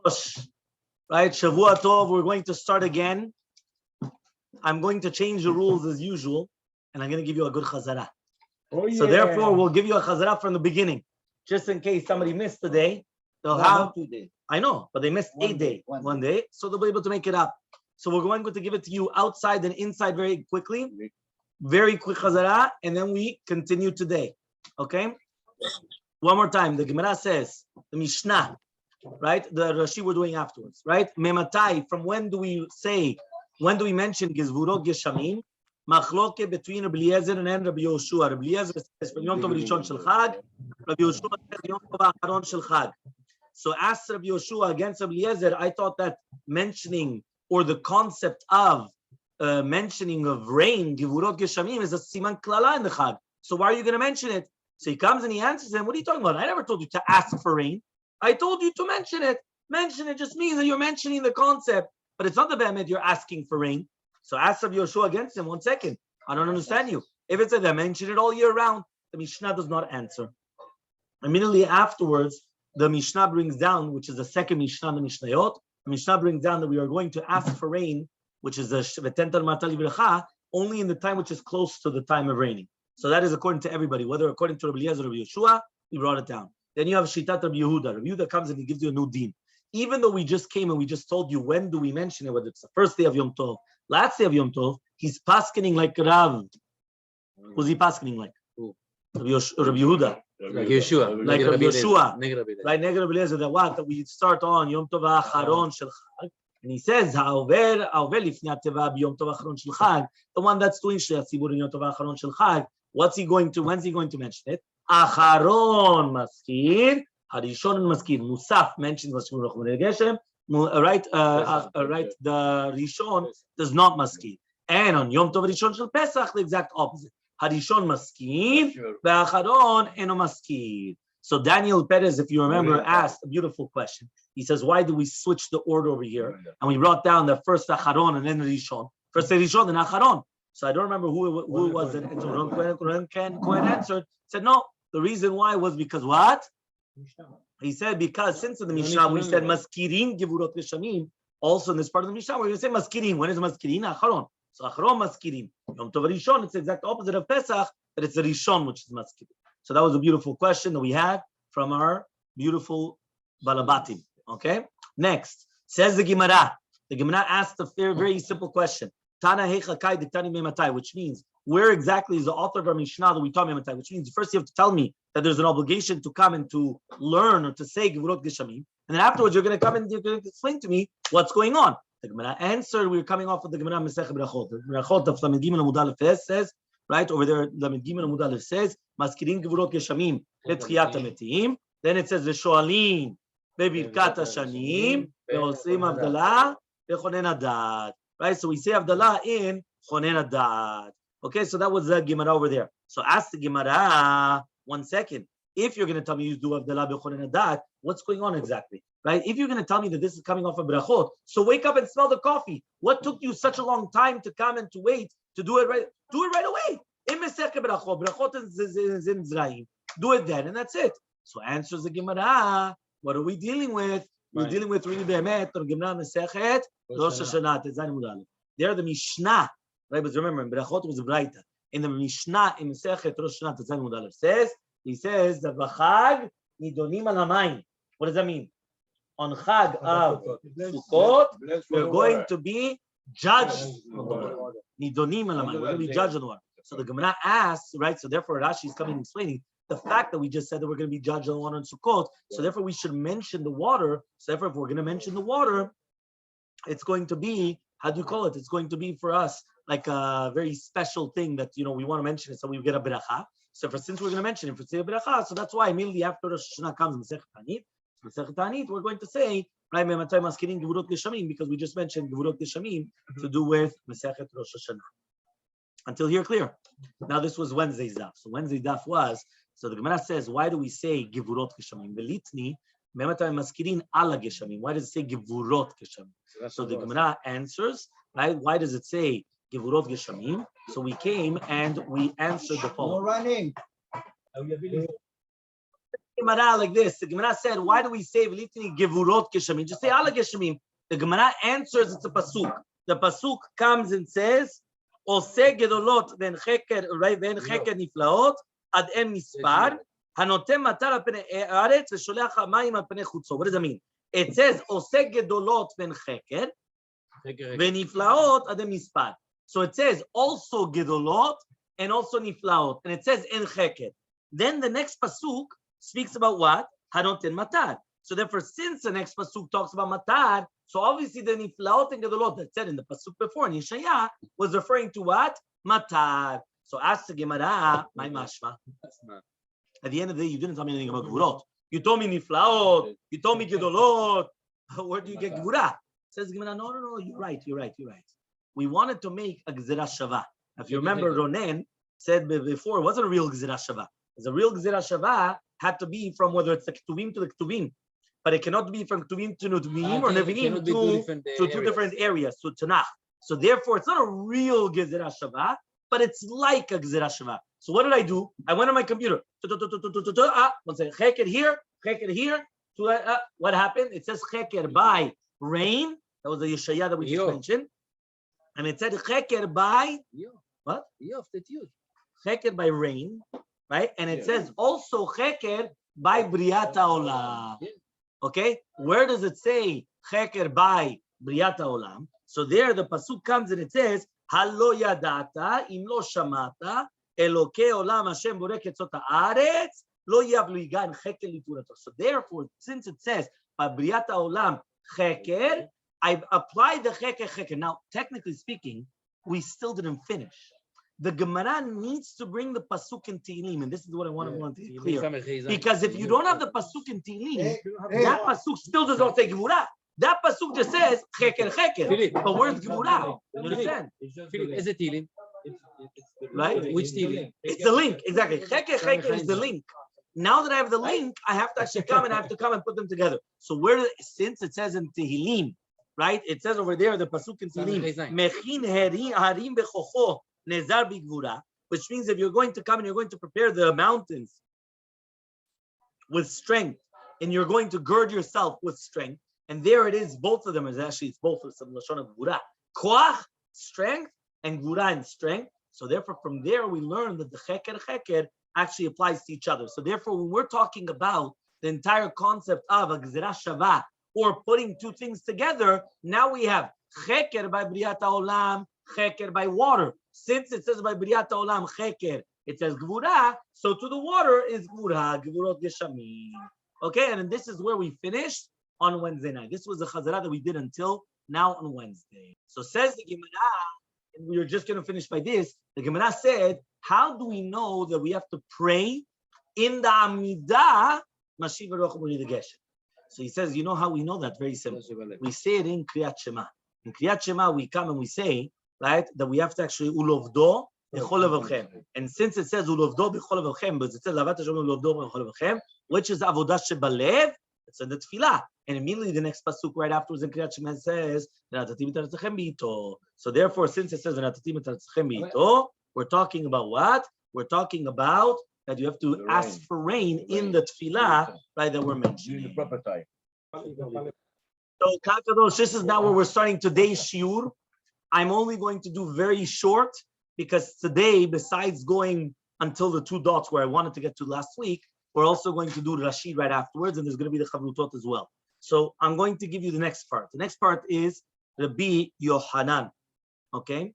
Right, Shavua Tov, we're going to start again. I'm going to change the rules as usual, and I'm going to give you a good chazara. So therefore, we'll give you a chazara from the beginning, just in case somebody missed the day. They'll have 2 days. I know, but they missed one day, so they'll be able to make it up. So we're going to give it to you outside and inside very quickly, very quick chazara, and then we continue today. Okay? One more time. The Gemara says, the Mishnah, right? The Rashi we're doing afterwards, right? Mematai, from when do we mention Gizvurot Geshamim? Machloke between Rabbi Eliezer and Rabbi Yoshua. Rabbi Eliezer says from Yom Tov Rishon Shel Chag. Rabbi Yoshua says Yom Tov Acharon Shel Chag. So ask Rabbi Yoshua against Rabbi Eliezer. I thought that mentioning or the concept of mentioning of rain, Givurot Geshamim, is a siman klala in the Chag. So why are you going to mention it? So he comes and he answers him, what are you talking about? I never told you to ask for rain. I told you to mention it. Mention it just means that you're mentioning the concept, but it's not the behemet you're asking for rain. So ask Rabbi Yoshua against him. 1 second. I don't understand you. If it's that I mention it all year round, the Mishnah does not answer. Immediately afterwards, the Mishnah brings down, which is the second Mishnah in the Mishnayot, the Mishnah brings down that we are going to ask for rain, which is the V'tentar Matali V'lecha, only in the time which is close to the time of raining. So that is according to everybody, whether according to Rabbi Eliezer or Rabbi Yoshua, we brought it down. Then you have Shitat Rabbi Yehuda. Rabbi Yehuda comes and he gives you a new deen. Even though we just came and we just told you when do we mention it, whether it's the first day of Yom Tov, last day of Yom Tov, he's paskening like Rav. Who's he paskening like? Rabbi Yehuda. Like Yeshua. Like Rabbi Yeshua. Right, Rabbi Eliezer, that we start on Yom Tov Acharon Shel Chag. And he says, the one that's doing Shliach Tzibur in Yom Tov Acharon Shel Chag, when's he going to mention it? Acharon Maskir, Harishon and Maskir. Musaf mentions Maskir, right? The Rishon does not Maskir. And on Yom Tov Rishon Shel Pesach, the exact opposite. Harishon Maskir, Acharon Eno Maskir. So Daniel Perez, if you remember, asked a beautiful question. He says, why do we switch the order over here? And we brought down the first Acharon and then Rishon. First Rishon and Acharon. So I don't remember who it was. And Cohen answered, said, no, the reason why was because what? He said, because since in the Mishnah we said Maskirin Givurot Geshamim, also in this part of the Mishnah we're going to say Maskirin. When is Maskirin? Acharon. So Acharon Maskirin. Yom Tov Rishon, it's the exact opposite of Pesach, but it's the Rishon which is Maskirin. So that was a beautiful question that we had from our beautiful Balabatim. Okay? Next, says the Gemara. The Gemara asked a very simple question. Tana Hechakai Diktani Mematai, which means where exactly is the author of our Mishnah that we taught Mematai? Which means first you have to tell me that there's an obligation to come and to learn or to say Gevurot Geshamim, and then afterwards you're going to come and you're going to explain to me what's going on. The Gemara answered. We're coming off of the Gemara Masechet Brachot. The Brachot of Lamed Gimel Amud Aleph says, right over there, Lamed Gimel Amud Aleph says, Maskirin Gevurot Geshamim Letchiyat HaMetim. Then it says Veshoalim Bebirkat HaShanim Ve'osim Avdalah Ve'chonen Adat. Right, so we say Avdalah in Chonen Adat. Okay, so that was the Gemara over there. So ask the Gemara, 1 second. If you're going to tell me you do Avdalah Bechonen Adat, what's going on exactly? Right? If you're going to tell me that this is coming off of Brachot, so wake up and smell the coffee. What took you such a long time to come and to wait to do it right? Do it right away. In Masechet Brachot, Brachot is in Zraim. Do it then, and that's it. So answers the Gemara. What are we dealing with? We're dealing with really Behemet or Gemara Masechet Rosh Hashanah. There the Mishnah, right? But remember, in Brachot was Braita. In the Mishnah in Masechet Rosh Hashanah Tezayin Mudalev says, he says that B'Chag Nidonim Al Hamayim. What does that mean? On Chag of Sukkot, we're going to be judged on the water. Nidonim Al Hamayim. We're going to be judged on the water. So the Gemara asks, right? So therefore, Rashi is coming and explaining the fact that we just said that we're going to be judged on the water in Sukkot. So therefore, we should mention the water. So therefore, if we're going to mention the water, it's going to be, how do you call it? It's going to be for us like a very special thing that, we want to mention it so we get a beracha. So since we're going to mention it for say a beracha, so that's why immediately after Rosh Hashanah comes Masechet Taanit. Masechet Taanit, we're going to say, right, Mematay Maskirin Gevurot Geshamim, because we just mentioned Gevurot Geshamim to do with Masechet Rosh Hashanah. Until here, clear. Now this was Wednesday's daf. So Wednesday's daf was, so the Gemara says, why do we say Gevurot Geshamim? Velitni, Mematay Maskirin Ala Geshamim. Why does it say Gevurot Geshamim? So the Gemara answers, right? Why does it say Gevurot Geshamim? So we came and we answered the following. No running. Gemara like this. The Gemara said, why do we say V'litni Gevurot Geshamim? Just say Ala Geshamim. The Gemara answers, it's a pasuk. The pasuk comes and says, Ose Gedolot Ven Cheker Niflaot Ad Em Mispar Hanotem Matar Al Pnei Haaretz V'Sholeach Hamayim Al Pnei Chutzot. What does that mean? It says Ose Gedolot Ven Cheker Veniflaot Ad Em Mispar. So it says also Gedolot and also Niflaot, and it says En Cheker. Then the next pasuk speaks about what? Hanoten Matar. So therefore, since the next pasuk talks about Matar, so obviously the Niflaot and Gedolot that said in the pasuk before in Yeshaya was referring to what? Matar. So ask the Gemara, my mashma. At the end of the day, you didn't tell me anything about Gevurot. You told me Niflaot. You told me Gedolot. Where do you get Gevurah? Says the Gemara, no, you're right. We wanted to make a Gzera Shava. If you remember, Ronen said before, it wasn't a real Gzera Shava. It's a real Gzera Shava had to be from whether it's the Ketuvim to the Ketuvim. But it cannot be from Ketuvim to Nevi'im or Nevi'im to two different areas, to Tanakh. So therefore, it's not a real Gezerah Shava, but it's like a Gezerah Shava. So what did I do? I went on my computer. One second. Cheker here. What happened? It says Cheker by rain. That was the Yeshaya that we just mentioned. And it said Cheker by what? Cheker by rain, right? And it says also Cheker by Briat HaOlam. Okay, where does it say Cheker by Briat HaOlam? So there the pasuk comes and it says Halo yadata im lo shamata Elokei olam Hashem borek etzot haaretz lo yavlu yigan Cheker liturato. So therefore, since it says by Briat HaOlam Cheker, I applied the Cheker. Now, technically speaking, we still didn't finish. The Gemara needs to bring the pasuk in Tehillim, and this is what I want to be clear. Because if you don't have the pasuk in Tehillim, that pasuk still does not say Gevurah. That pasuk just says Cheker. But where's Gevurah? You understand? Is it Tehillim? Right? Which Tehillim? It's the link, exactly. Cheker is the link. Now that I have the link, I have to actually come and put them together. So since it says in Tehillim, right? It says over there, the pasuk in Tehillim, Mechin harim bechocho nezar bigvura, which means if you're going to come and you're going to prepare the mountains with strength, and you're going to gird yourself with strength, and there it is, both of them is actually, it's both of some lashon of gvura. Koach, strength, and gvura and strength. So therefore, from there we learn that the cheker actually applies to each other. So therefore, when we're talking about the entire concept of a gzera shava, or putting two things together, now we have cheker by Briat HaOlam, cheker by water. Since it says by Briat HaOlam cheker, it says gvura, so to the water is gvura, gvurot geshamim. Okay, and this is where we finished on Wednesday night. This was the chazara that we did until now on Wednesday. So says the Gemara, and we were just going to finish by this, the Gemara said, how do we know that we have to pray in the Amidah, Mashiv Baruch Hu the Geshem? So he says, you know how we know that? Very simple. We say it in Kriyat Shema. In Kriyat Shema, we come and we say, right, that we have to actually ulovdo b'chol levavchem. And since it says ulovdo b'chol levavchem, but it says lavat Hashem ulovdo b'chol levavchem, which is avodah shebalev, it's in the tefillah. And immediately the next pasuk right afterwards in Kriyat Shema says, so therefore, since it says we're talking about what? We're talking about that you have to ask for rain in the tefillah, right, that we're mentioning. In the proper time. So, Kakadosh, this is now where we're starting today's shiur. I'm only going to do very short because today, besides going until the two dots where I wanted to get to last week, we're also going to do Rashi right afterwards, and there's going to be the Chavrutot as well. So I'm going to give you the next part. The next part is Rabbi Yochanan. Okay?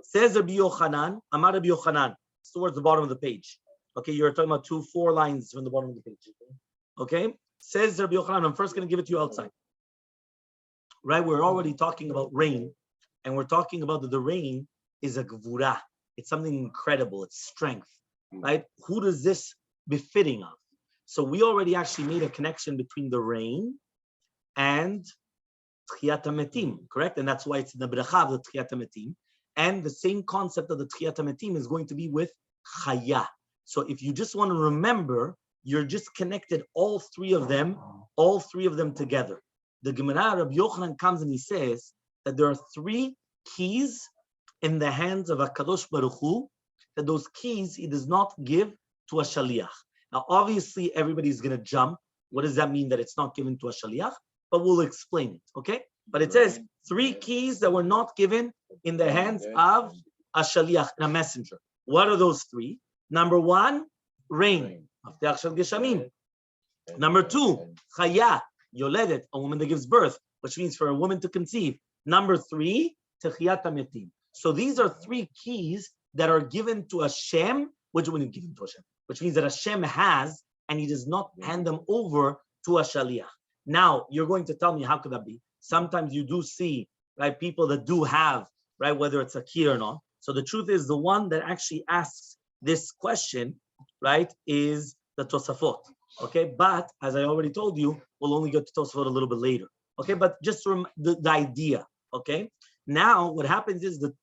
Says Rabbi Yochanan, Amar Rabbi Yochanan. It's towards the bottom of the page. Okay, you're talking about 4 lines from the bottom of the page. Okay? Says Rabbi Yochanan, I'm first going to give it to you outside. Right? We're already talking about rain, and we're talking about that the rain is a gvura. It's something incredible. It's strength. Right? Who does this befitting of? So we already actually made a connection between the rain and Tchiyat HaMetim, correct? And that's why it's in the bracha of the Tchiyat HaMetim. And the same concept of the Tchiyat HaMetim is going to be with Chaya. So if you just want to remember, you're just connected all three of them together. The Gemara, Rabbi Yochanan comes and he says that there are 3 keys in the hands of HaKadosh Baruch Hu, that those keys he does not give to a shaliach. Now, obviously, everybody's going to jump. What does that mean that it's not given to a shaliach? But we'll explain it, okay? But it says 3 keys that were not given in the hands of a shaliach, a messenger. What are those 3? Number 1, rain. Mafteach shel geshamim. Number 2, chaya, yoledet, a woman that gives birth, which means for a woman to conceive. Number 3, techiyat hametim. So these are 3 keys that are given to Hashem, which means that Hashem has, and he does not hand them over to a shaliach. Now, you're going to tell me, how could that be? Sometimes you do see, right, people that do have, right, whether it's a key or not. So the truth is, the one that actually asks this question, right, is the Tosafot. Okay, but as I already told you, we'll only get to Tosafot a little bit later. Okay, but just the idea. Okay, now what happens is the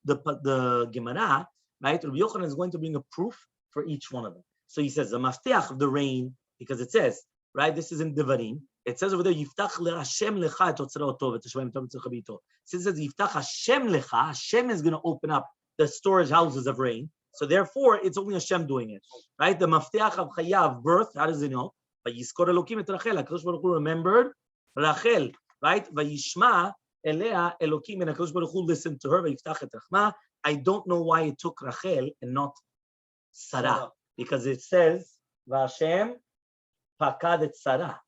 Gemara, right, Rabbi Yochanan is going to bring a proof for each one of them. So he says the mafteach of the rain, because it says, right, this is in Devarim. It says over there, Yiftach Hashem lecha et otzera otov et hashvaim tov tzricha b'ito. It says Yiftach Hashem lecha. Hashem is going to open up the storage houses of rain. So therefore, it's only Hashem doing it, right? The mafteach of chaya, of birth. How does it know? Vayizkor Elokim et Rachel. HaKadosh Baruch Hu remembered Rachel, right? Vayishma elea Elokim, and HaKadosh Baruch Hu listened to her. Vayiftach et rachma. I don't know why it took Rachel and not Sarah, because it says Vashem pakad et Sarah.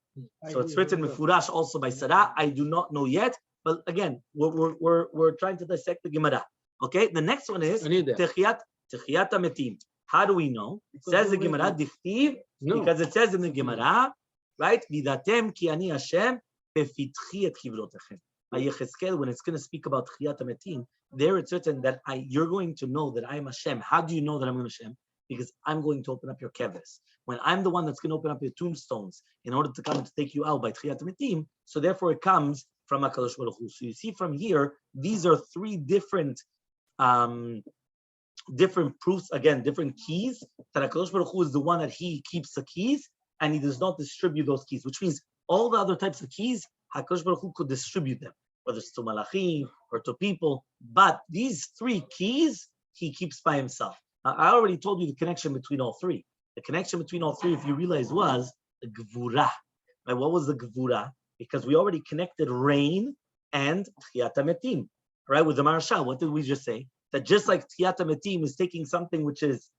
So it's written mefurash also by Sarah. I do not know yet, but again, we're trying to dissect the Gemara. Okay, the next one is techiyat hametim. How do we know? It says the Gemara dichtiv, because it says in the Gemara, right? Vidatem ki ani Hashem befitchi et kivrotechem. Yechezkel, when it's going to speak about techiyat hametim, there it's written that you're going to know that I am Hashem. How do you know that I'm Hashem? Because I'm going to open up your keves. When I'm the one that's going to open up your tombstones in order to come to take you out by Tchiyat Mitim, so therefore it comes from HaKadosh Baruch Hu. So you see from here, these are 3 different proofs, again, different keys, that HaKadosh Baruch Hu is the one that he keeps the keys, and he does not distribute those keys, which means all the other types of keys, HaKadosh Baruch Hu could distribute them, whether it's to Malachim or to people, but these 3 keys, he keeps by himself. Now, I already told you the connection between all 3. The connection between all 3, if you realize, was the Gvura. Right? What was the Gvura? Because we already connected rain and Tchiyat HaMetim. Right? With the Marashal, what did we just say? That just like Tchiyat HaMetim is taking something which is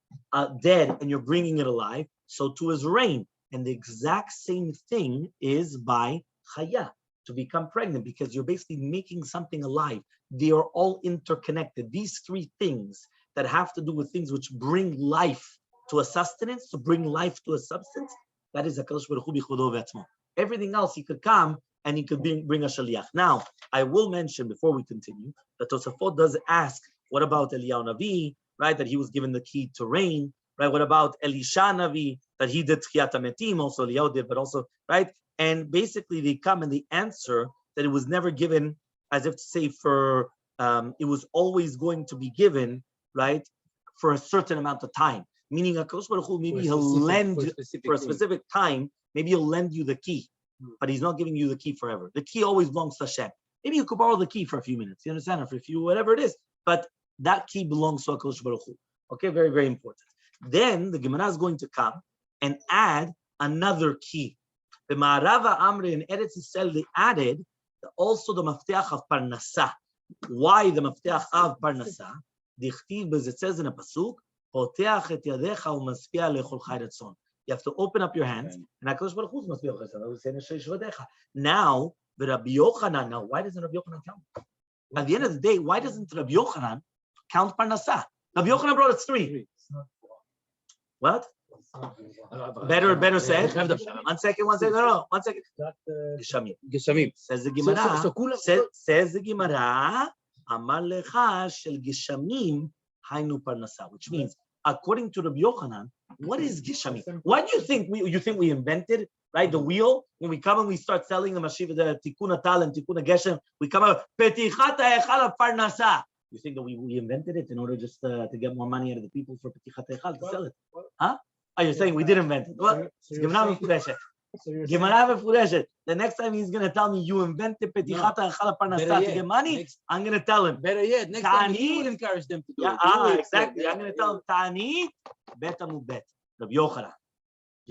dead and you're bringing it alive, so too is rain. And the exact same thing is by Chaya, to become pregnant, because you're basically making something alive. They are all interconnected. These 3 things that have to do with things which bring life to a sustenance, to bring life to a substance, that is HaKadosh Baruch Hu b'chudo v'atzmo. Everything else, he could come and he could bring a shaliach. Now, I will mention before we continue that Tosafot does ask, what about Eliyahu Navi, right? That he was given the key to rain, right? What about Elisha Navi, that he did Tchiyat HaMetim, also Eliyahu did, but also, right? And basically they come and they answer that it was never given, as if to say for, it was always going to be given, right? For a certain amount of time. Meaning HaKadosh Baruch Hu, maybe he'll lend for a specific time, maybe he'll lend you the key, but he's not giving you the key forever. The key always belongs to Hashem. Maybe you could borrow the key for a few minutes, you understand, or for a few, whatever it is, but that key belongs to HaKadosh Baruch Hu. Okay, very, very important. Then the Gemara is going to come and add another key. The Ma'arava Amri in Eretz Yisrael, they added also the Mafteach of Parnasa. Why the Mafteach of Parnasa? It says in a pasuk, you have to open up your hands, and HaKadosh Baruch Hu must be now. The Rabbi Yochanan. Now, why doesn't Rabbi Yochanan count? At the end of the day, why doesn't Rabbi Yochanan count Parnasa? Rabbi Yochanan brought us 3. What? Better said. 1 second. No. 1 second. Geshamim. Says the Gemara. Says the Gemara. Amar lecha shel geshamim hainu parnasa, which means, according to Rabbi Yochanan, what is geshamim? Why do you think we invented, right, the wheel? When we come and we start selling the mashiva, the tikkun atal and tikkun geshem, we come out petichata echal parnasa. You think that we invented it in order just to get more money out of the people for petichata echal to sell it? Huh? Are you saying we did invent it? Well, Gemara Mefureshet. The next time he's going to tell me you invented Petichata Echala Parnasa to get money, I'm going to tell him. Better yet, next time he will encourage them to do it. Exactly. I'm going to tell him Taanit, Bet Amu Bet, Rabbi Yochanan.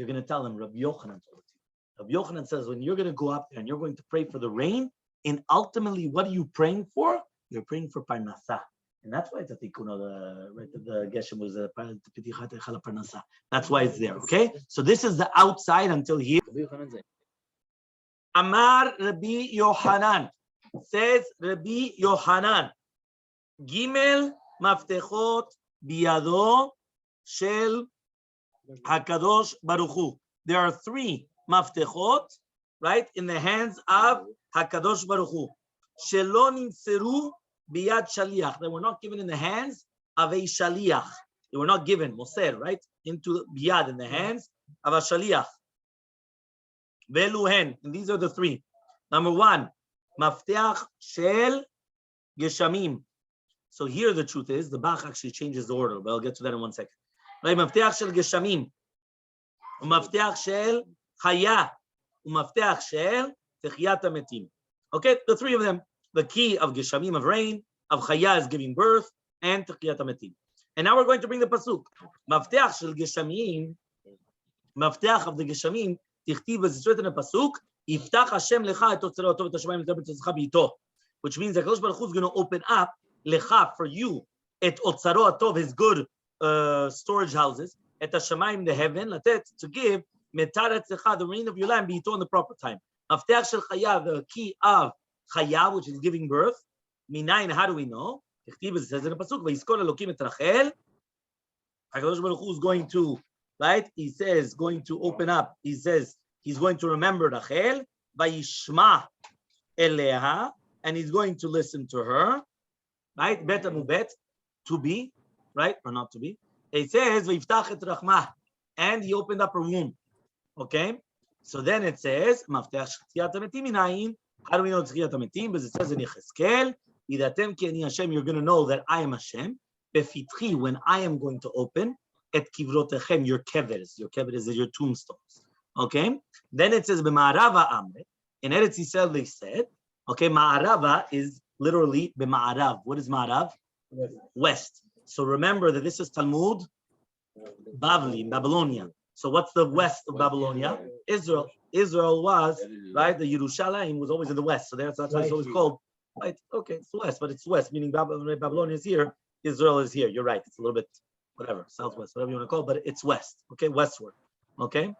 you're going to tell them Rabbi Yochanan told it to you. Rabbi Yochanan says when you're going to go up there and you're going to pray for the rain, and ultimately, what are you praying for? You're praying for parnasa. And that's why it's a tikkun, the Geshem was a parnasa. That's why it's there, okay? So this is the outside until here. Amar Rabbi Yohanan. Says Rabbi Yohanan. Gimel maftechot biyado shel HaKadosh Baruch Hu. There are 3 maftechot, right, in the hands of HaKadosh Baruch Hu. Shelo nimseru biyad shaliach. They were not given in the hands of a shaliach. They were not given, moser, right, into biyad, in the hands of a shaliach. Veluhen, and these are the 3. Number 1, mafteach shel geshamim. So here the truth is, the Bach actually changes the order, but I'll get to that in 1 second. Right, mafteach shel geshamim, mafteach shel chaya, mafteach shel techiyat hametim. Okay, the 3 of them. The key of geshamim, of rain, of chaya is giving birth, and techiyat hametim. And now we're going to bring the pasuk. Mafteach shel geshamim, mafteach of the geshamim, tichtiv, as it's written in the pasuk, yiftach Hashem lecha et otzero atov et hashamayim et b'tzadcha b'ito, which means that HaKadosh Baruch Hu is going to open up lecha, for you, et otzaro atov, his good storage houses, et hashamayim, the heaven, latet, to give metaret lecha, the rain of your land, b'ito, in the proper time. Mafteach shel chaya, the key of chaya, which is giving birth. Minayin, how do we know? Tichtiv, as it says in the pasuk, vayizkor Elokim et Rachel. HaKadosh Baruch Hu is going to, right? He says, going to open up. He says he's going to remember Rachel, vayishma eleha, and he's going to listen to her, right? Bet amubet, to be, right, or not to be. It says vayiftach et rachmah, and he opened up her womb. Okay, so then it says mafteach techiyat hametim minayin. How do we know techiyat hametim? Because it says in Yechezkel, idatem ki ani Hashem, you're going to know that I am Hashem. Befitchi, when I am going to open et kivrotechem, your keveres. Your keveres is your tombstones. Okay. Then it says b'ma'arava amre. In Eretz Yisrael they said, okay, ma'arava is literally b'ma'arav. What is ma'arav? West. So remember that this is Talmud Bavli, Babylonia. So what's the west of Babylonia? Israel. Israel was, right, the Yerushalayim was always in the west. So that's why it's always called, right, okay, it's west, but it's west, meaning Babylonia is here, Israel is here. You're right. It's a little bit, whatever, southwest, whatever you want to call it, but it's west, okay, westward, okay?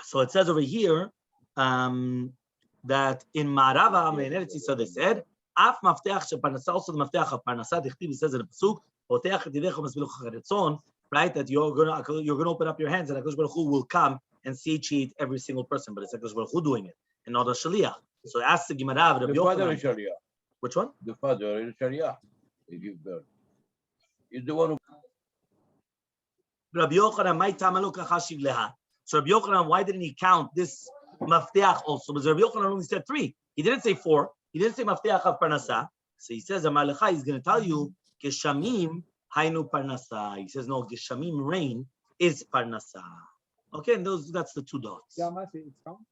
So it says over here that in Ma'arava, in Eretz Yisrael, they said, Af mafteach shel parnasa, also the mafteach of parnasa, dichtiv, says in the pasuk, Poteach et yidecha masbiluch charetzon, right, that you're gonna open up your hands and HaKadosh Baruch Hu will come and satiate every single person, but it's HaKadosh Baruch Hu doing it, and not a shaliach. So ask the Gemara, Rabbi Yochanan. Which one? The father is shaliach. He gives birth. He's the one who. Rabbi Yochanan, my tamaluk achashiv leha. So Rabbi Yochanan, why didn't he count this mafteach also? Because Rabbi Yochanan only said 3. He didn't say 4. He didn't say mafteach of parnasa. So he says, Amar lecha, he's going to tell you, geshamim hainu parnasa. He says, no, geshamim, rain, is parnasa. Okay, and that's the 2 dots.